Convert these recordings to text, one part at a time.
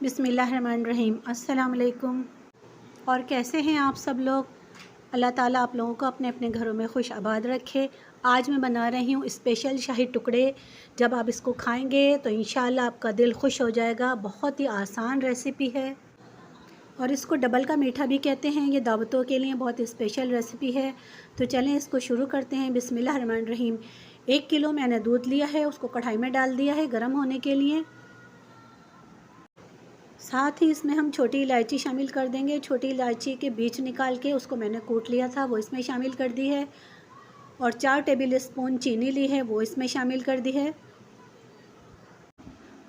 बिस्मिल्लाहिर्रहमानिर्रहीम। अस्सलाम वालेकुम। और कैसे हैं आप सब लोग? अल्लाह ताला आप लोगों को अपने अपने घरों में खुश आबाद रखे। आज मैं बना रही हूँ स्पेशल शाही टुकड़े। जब आप इसको खाएंगे तो इंशाअल्लाह आपका दिल खुश हो जाएगा। बहुत ही आसान रेसिपी है और इसको डबल का मीठा भी कहते हैं। ये दावतों के लिए बहुत स्पेशल रेसिपी है। तो चलें इसको शुरू करते हैं। बिस्मिल्लाहिर्रहमानिर्रहीम। 1 किलो मैंने दूध लिया है, उसको कढ़ाई में डाल दिया है गर्म होने के लिए। साथ ही इसमें हम छोटी इलायची शामिल कर देंगे। छोटी इलायची के बीज निकाल के उसको मैंने कूट लिया था, वो इसमें शामिल कर दी है। और 4 टेबल स्पून चीनी ली है, वो इसमें शामिल कर दी है।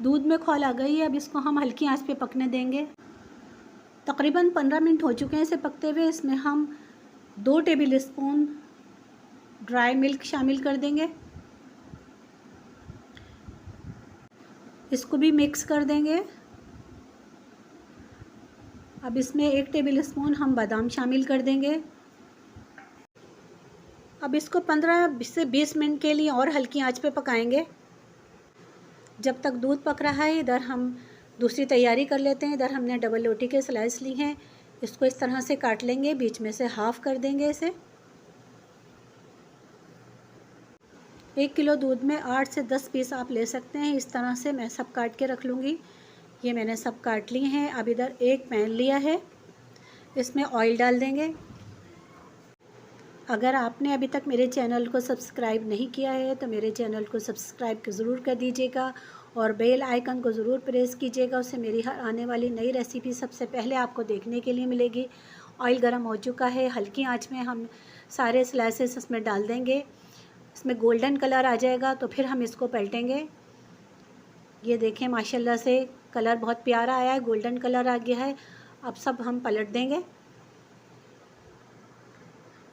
दूध में खौल आ गई है, अब इसको हम हल्की आंच पे पकने देंगे। तकरीबन 15 मिनट हो चुके हैं इसे पकते हुए। इसमें हम 2 टेबल स्पून ड्राई मिल्क शामिल कर देंगे। इसको भी मिक्स कर देंगे। अब इसमें 1 टेबल स्पून हम बादाम शामिल कर देंगे। अब इसको 15 से 20 मिनट के लिए और हल्की आंच पे पकाएंगे। जब तक दूध पक रहा है इधर हम दूसरी तैयारी कर लेते हैं। इधर हमने डबल रोटी के स्लाइस ली हैं, इसको इस तरह से काट लेंगे, बीच में से हाफ़ कर देंगे इसे। 1 किलो दूध में 8 से 10 पीस आप ले सकते हैं। इस तरह से मैं सब काट के रख लूँगी। ये मैंने सब काट लिए हैं। अब इधर एक पैन लिया है, इसमें ऑयल डाल देंगे। अगर आपने अभी तक मेरे चैनल को सब्सक्राइब नहीं किया है तो मेरे चैनल को सब्सक्राइब ज़रूर कर दीजिएगा और बेल आइकन को ज़रूर प्रेस कीजिएगा। उससे मेरी हर आने वाली नई रेसिपी सबसे पहले आपको देखने के लिए मिलेगी। ऑयल गर्म हो चुका है, हल्की आंच में हम सारे स्लाइसेस इसमें डाल देंगे। इसमें गोल्डन कलर आ जाएगा तो फिर हम इसको पलटेंगे। ये देखें माशाल्लाह से कलर बहुत प्यारा आया है, गोल्डन कलर आ गया है। अब सब हम पलट देंगे।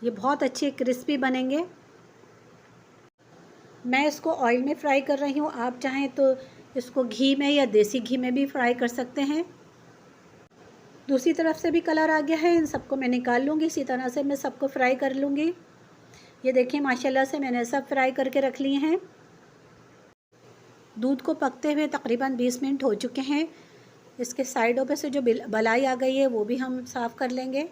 ये बहुत अच्छे क्रिस्पी बनेंगे। मैं इसको ऑयल में फ्राई कर रही हूँ, आप चाहें तो इसको घी में या देसी घी में भी फ्राई कर सकते हैं। दूसरी तरफ से भी कलर आ गया है, इन सबको मैं निकाल लूँगी। इसी तरह से मैं सबको फ्राई कर लूँगी। ये देखिए माशाल्लाह से मैंने सब फ्राई करके रख लिए हैं। दूध को पकते हुए तकरीबन 20 मिनट हो चुके हैं। इसके साइडों पे से जो बलाई आ गई है वो भी हम साफ़ कर लेंगे।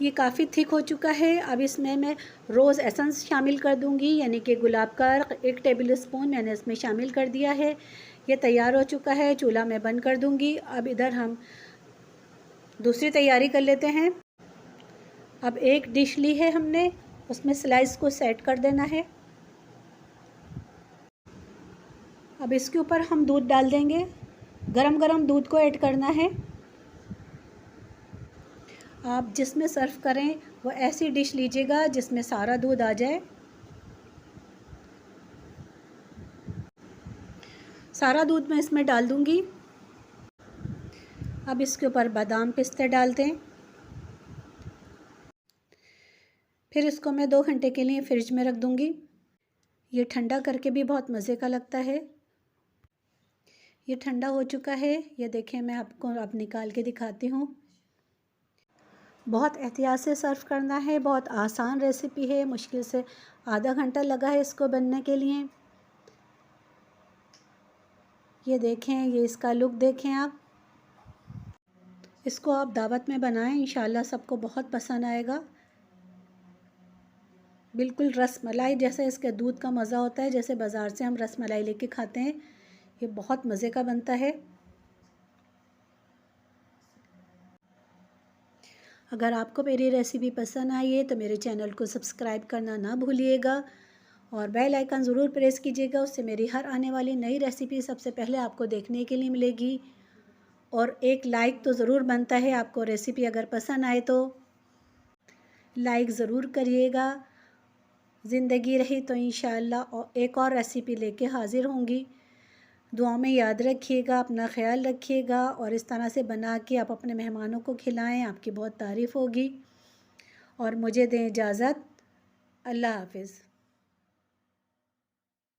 ये काफ़ी थिक हो चुका है। अब इसमें मैं रोज़ एसेंस शामिल कर दूंगी, यानी कि गुलाब का 1 टेबल स्पून मैंने इसमें शामिल कर दिया है। ये तैयार हो चुका है, चूल्हा मैं बंद कर दूंगी। अब इधर हम दूसरी तैयारी कर लेते हैं। अब एक डिश ली है हमने, उसमें स्लाइस को सेट कर देना है। अब इसके ऊपर हम दूध डाल देंगे। गरम गरम दूध को ऐड करना है। आप जिसमें सर्व करें वो ऐसी डिश लीजिएगा जिसमें सारा दूध आ जाए। सारा दूध मैं इसमें डाल दूंगी। अब इसके ऊपर बादाम पिस्ते डाल दें। फिर इसको मैं 2 घंटे के लिए फ्रिज में रख दूंगी। ये ठंडा करके भी बहुत मज़े का लगता है। ये ठंडा हो चुका है, ये देखें मैं आपको अब निकाल के दिखाती हूँ। बहुत एहतियात से सर्व करना है, बहुत आसान रेसिपी है। मुश्किल से आधा घंटा लगा है इसको बनने के लिए। ये देखें, ये इसका लुक देखें आप। इसको आप दावत में बनाएं, इंशाल्लाह सबको बहुत पसंद आएगा। बिल्कुल रस मलाई जैसे इसके दूध का मज़ा होता है, जैसे बाज़ार से हम रस मलाई लेके खाते हैं। ये बहुत मज़े का बनता है। अगर आपको मेरी रेसिपी पसंद आई है तो मेरे चैनल को सब्सक्राइब करना ना भूलिएगा और बेल आइकन ज़रूर प्रेस कीजिएगा। उससे मेरी हर आने वाली नई रेसिपी सबसे पहले आपको देखने के लिए मिलेगी। और एक लाइक तो ज़रूर बनता है, आपको रेसिपी अगर पसंद आए तो लाइक ज़रूर करिएगा। ज़िंदगी रही तो इंशाअल्लाह एक और रेसिपी लेके हाज़िर होंगी। दुआ में याद रखिएगा, अपना ख्याल रखिएगा और इस तरह से बना के आप अपने मेहमानों को खिलाएं, आपकी बहुत तारीफ़ होगी। और मुझे दें इजाज़त। अल्लाह हाफ़िज़।